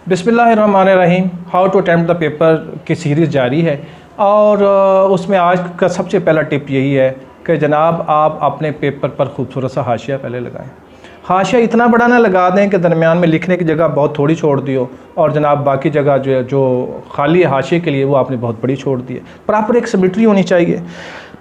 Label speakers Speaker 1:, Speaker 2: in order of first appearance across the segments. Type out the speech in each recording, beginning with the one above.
Speaker 1: बिस्मिल्लाहिर्रहमानिर्रहीम। How to attempt the paper की series जारी है और उसमें आज का सबसे पहला टिप यही है कि जनाब आप अपने पेपर पर खूबसूरत सा हाशिया पहले लगाएं। हाशिया इतना बड़ा ना लगा दें कि दरमियान में लिखने की जगह बहुत थोड़ी छोड़ दी हो और जनाब बाकी जगह जो खाली है हाशिए के लिए वो आपने बहुत बड़ी छोड़ दी है। प्रॉपर एक सिमेट्री होनी चाहिए।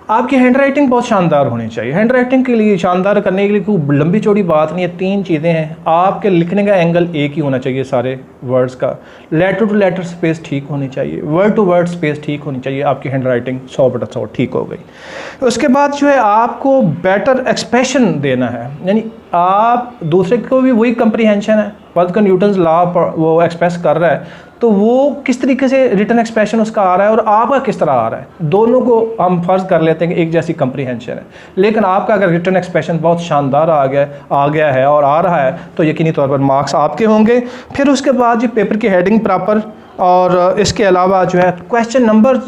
Speaker 1: आपकी हैंड राइटिंग बहुत शानदार होनी चाहिए। हैंड राइटिंग के लिए शानदार करने के लिए कोई लंबी चौड़ी बात नहीं है, तीन चीज़ें हैं। आपके लिखने का एंगल एक ही होना चाहिए सारे वर्ड्स का। लेटर टू लेटर स्पेस ठीक होनी चाहिए, वर्ड टू वर्ड स्पेस ठीक होनी चाहिए। आपकी हैंड राइटिंग 100/100 ठीक हो गई। उसके बाद जो है आपको बेटर एक्सप्रेशन देना है, यानी आप दूसरे को भी वही कंप्रीहेंशन है, वर्ड का न्यूटन्स लॉ वो एक्सप्रेस कर रहा है तो वो किस तरीके से रिटन एक्सप्रेशन उसका आ रहा है और आपका किस तरह आ रहा है, दोनों को हम फ़र्ज़ कर लेते हैं कि एक जैसी कंप्रीहेंशन है। लेकिन आपका अगर रिटन एक्सप्रेशन बहुत शानदार आ गया है और आ रहा है तो यकीनी तौर पर मार्क्स आपके होंगे। फिर उसके बाद जो पेपर की हेडिंग प्रॉपर और इसके अलावा जो है क्वेश्चन नंबर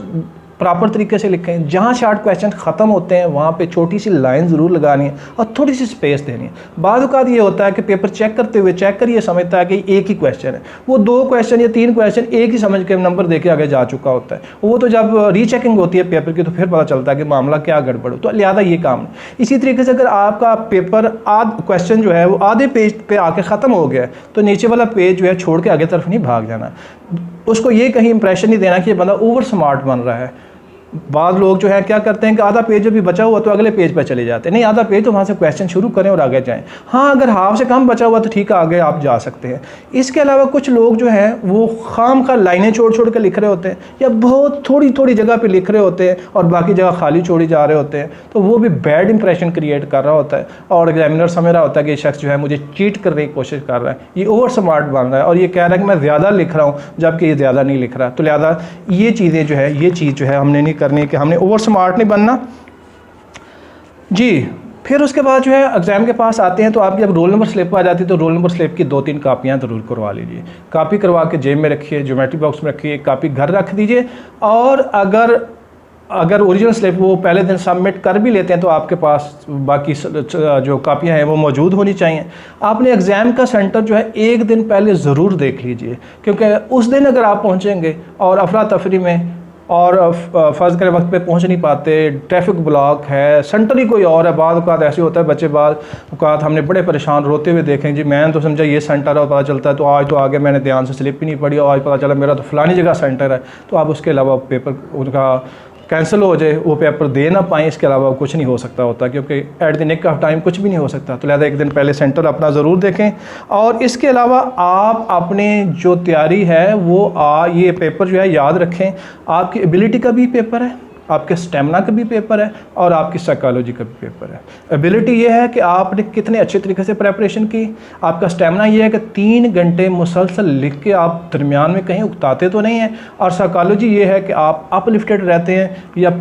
Speaker 1: प्रॉपर तरीके से लिखें। जहाँ शार्ट क्वेश्चन ख़त्म होते हैं वहाँ पे छोटी सी लाइन ज़रूर लगानी है और थोड़ी सी स्पेस देनी है। बाद औक़ात ये होता है कि पेपर चेक करते हुए चेकर ये समझता है कि एक ही क्वेश्चन है, वो 2 क्वेश्चन या 3 क्वेश्चन एक ही समझ के नंबर दे के आगे जा चुका होता है। वो तो जब रीचेकिंग होती है पेपर की तो फिर पता चलता है कि मामला क्या गड़बड़ हो, तो लिहाजा ये काम है। इसी तरीके से अगर आपका पेपर क्वेश्चन जो है वो आधे पेज पर आके ख़त्म हो गया तो नीचे वाला पेज जो है छोड़ के आगे तरफ नहीं भाग जाना। उसको ये कहीं इंप्रेशन नहीं देना कि ये बंदा ओवर स्मार्ट बन रहा है। बाद लोग जो है क्या करते हैं कि आधा पेज जो भी बचा हुआ तो अगले पेज पर चले जाते हैं। नहीं, आधा पेज तो वहाँ से क्वेश्चन शुरू करें और आगे जाएं। हाँ, अगर हाफ से कम बचा हुआ तो ठीक है, आगे आप जा सकते हैं। इसके अलावा कुछ लोग जो हैं वो खाम खा लाइनें छोड़ छोड़ के लिख रहे होते हैं या बहुत थोड़ी थोड़ी जगह पे लिख रहे होते हैं और बाकी जगह खाली छोड़ी जा रहे होते हैं, तो वो भी बैड इंप्रेशन क्रिएट कर रहा होता है और एग्जामिनर समझ रहा होता है कि ये शख्स जो है मुझे चीट करने की कोशिश कर रहा है, ये ओवर स्मार्ट बन रहा है और ये कह रहा है कि मैं ज़्यादा लिख रहा हूँ जबकि ये ज़्यादा नहीं लिख रहा। तो लिहाजा ये चीज़ें जो है, ये चीज़ जो है हमने नहीं करनी कि हमने ओवर स्मार्ट नहीं बनना जी। फिर उसके बाद जो है एग्ज़ाम के पास आते हैं तो आपकी जब रोल नंबर स्लिप आ जाती है तो रोल नंबर स्लिप की 2-3 कापियाँ ज़रूर करवा लीजिए। कापी करवा के जेब में रखिए, ज्योमेट्री बॉक्स में रखिए, एक कापी घर रख दीजिए। और अगर ओरिजिनल स्लिप वो पहले दिन सबमिट कर भी लेते हैं तो आपके पास बाकी जो कापियाँ हैं वो मौजूद होनी चाहिए। आपने एग्ज़ाम का सेंटर जो है एक दिन पहले ज़रूर देख लीजिए, क्योंकि उस दिन अगर आप पहुँचेंगे और अफरा तफरी में और फ़र्ज़ करें वक्त पे पहुंच नहीं पाते, ट्रैफिक ब्लॉक है, सेंटर ही कोई और है, बाद औक़ात ऐसे होता है बच्चे बाद औक़ात हमने बड़े परेशान रोते हुए देखें जी मैंने तो समझा ये सेंटर है, पता चलता है तो आज तो आगे मैंने ध्यान से स्लिप ही नहीं पढ़ी और आज पता चला मेरा तो फ़लानी जगह सेंटर है। तो आप उसके अलावा पेपर उनका कैंसिल हो जाए, वो पेपर दे ना पाएँ, इसके अलावा कुछ नहीं हो सकता होता, क्योंकि at the nick of time कुछ भी नहीं हो सकता। तो लिहाजा एक दिन पहले सेंटर अपना ज़रूर देखें। और इसके अलावा आप अपने जो तैयारी है वो ये पेपर जो है याद रखें, आपकी एबिलिटी का भी पेपर है, आपके स्टेमिना का भी पेपर है और आपकी साइकोलॉजी का भी पेपर है। एबिलिटी ये है कि आपने कितने अच्छे तरीके से प्रेपरेशन की, आपका स्टेमिना ये है कि 3 घंटे मुसलसल लिख के आप दरमियान में कहीं उकताते तो नहीं हैं, और साइकोलॉजी ये है कि आप अपलिफ्टेड रहते हैं या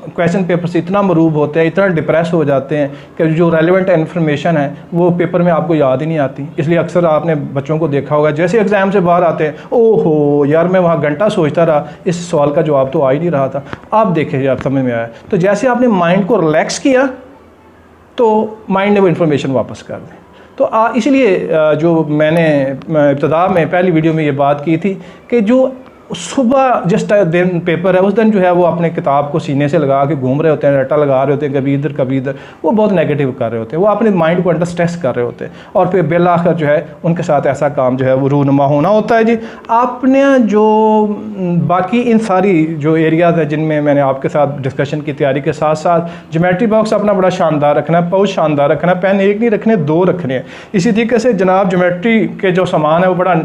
Speaker 1: क्वेश्चन पेपर से इतना मरूब होते हैं, इतना डिप्रेस हो जाते हैं कि जो रेलिवेंट इन्फॉर्मेशन है वो पेपर में आपको याद ही नहीं आती। इसलिए अक्सर आपने बच्चों को देखा होगा जैसे एग्ज़ाम से बाहर आते हैं, ओहो यार मैं वहाँ घंटा सोचता रहा, इस सवाल का जवाब तो आ ही नहीं रहा था। आप देखिए आप समझ में आया, तो जैसे आपने माइंड को रिलैक्स किया तो माइंड ने वो इन्फॉर्मेशन वापस कर दी। तो इसलिए जो मैंने इब्तिदा में पहली वीडियो में ये बात की थी कि जो सुबह जिस दिन पेपर है उस दिन जो है वो अपने किताब को सीने से लगा के घूम रहे होते हैं, रट्टा लगा रहे होते हैं कभी इधर कभी इधर, वो बहुत नेगेटिव कर रहे होते हैं, वो अपने माइंड को अंडर स्ट्रेस कर रहे होते हैं और फिर बिल आखिर जो है उनके साथ ऐसा काम जो है वो रूनुमा होना होता है जी। आपने जो बाकी इन सारी जो एरियाज़ हैं जिनमें मैंने आपके साथ डिस्कशन की तैयारी के साथ साथ ज्योमेट्री बॉक्स अपना बड़ा शानदार रखना है, पाउच शानदार रखना है, पेन एक नहीं रखने 2 रखने हैं। इसी तरीके से जनाब ज्योमेट्री के जो सामान है वो बड़ा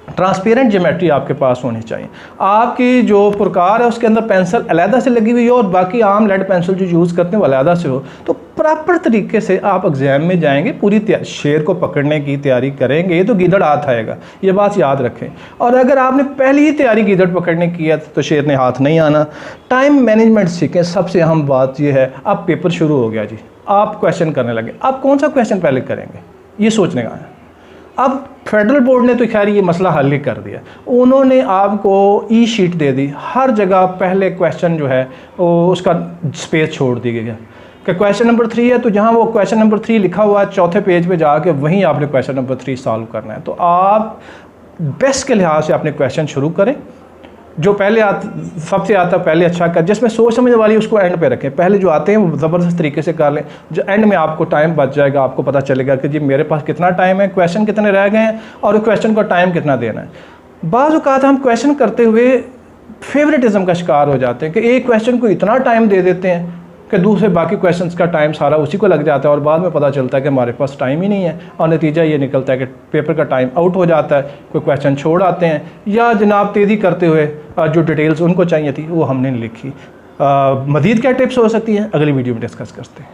Speaker 1: ट्रांसपेरेंट ज्योमेट्री आपके पास होनी चाहिए। आपकी जो पुरकार है उसके अंदर पेंसिल अलहदा से लगी हुई हो और बाकी आम लेड पेंसिल जो यूज़ करते हैं वो अलहदा से हो, तो प्रॉपर तरीके से आप एग्ज़ाम में जाएंगे, पूरी शेर को पकड़ने की तैयारी करेंगे तो गीदड़ हाथ आएगा, ये बात याद रखें। और अगर आपने पहली ही तैयारी गीदड़ पकड़ने की है तो शेर ने हाथ नहीं आना। टाइम मैनेजमेंट सीखें, सबसे अहम बात यह है। अब पेपर शुरू हो गया जी, आप क्वेश्चन करने लगे, आप कौन सा क्वेश्चन पहले करेंगे ये सोचने का है। अब फेडरल बोर्ड ने तो खैर ये मसला हल ही कर दिया, उन्होंने आपको ई शीट दे दी, हर जगह पहले क्वेश्चन जो है वो उसका स्पेस छोड़ दी गई है कि क्वेश्चन नंबर 3 है तो जहाँ वो क्वेश्चन नंबर 3 लिखा हुआ है चौथे पेज पे जाके वहीं आपने क्वेश्चन नंबर 3 सॉल्व करना है। तो आप बेस्ट के लिहाज से अपने क्वेश्चन शुरू करें। जो पहले सबसे आता पहले अच्छा कर, जिसमें सोच समझ वाली उसको एंड पे रखें। पहले जो आते हैं वो ज़बरदस्त तरीके से कर लें, जो एंड में आपको टाइम बच जाएगा, आपको पता चलेगा कि जी मेरे पास कितना टाइम है, क्वेश्चन कितने रह गए हैं और क्वेश्चन को टाइम कितना देना है। बाज़ औक़ात हम क्वेश्चन करते हुए फेवरेटिज़म का शिकार हो जाते हैं कि एक क्वेश्चन को इतना टाइम दे देते हैं कि दूसरे बाकी क्वेश्चंस का टाइम सारा उसी को लग जाता है और बाद में पता चलता है कि हमारे पास टाइम ही नहीं है और नतीजा ये निकलता है कि पेपर का टाइम आउट हो जाता है, कोई क्वेश्चन छोड़ आते हैं या जनाब तेज़ी करते हुए जो डिटेल्स उनको चाहिए थी वो हमने नहीं लिखी। मज़ीद क्या टिप्स हो सकती है अगली वीडियो में डिस्कस करते हैं।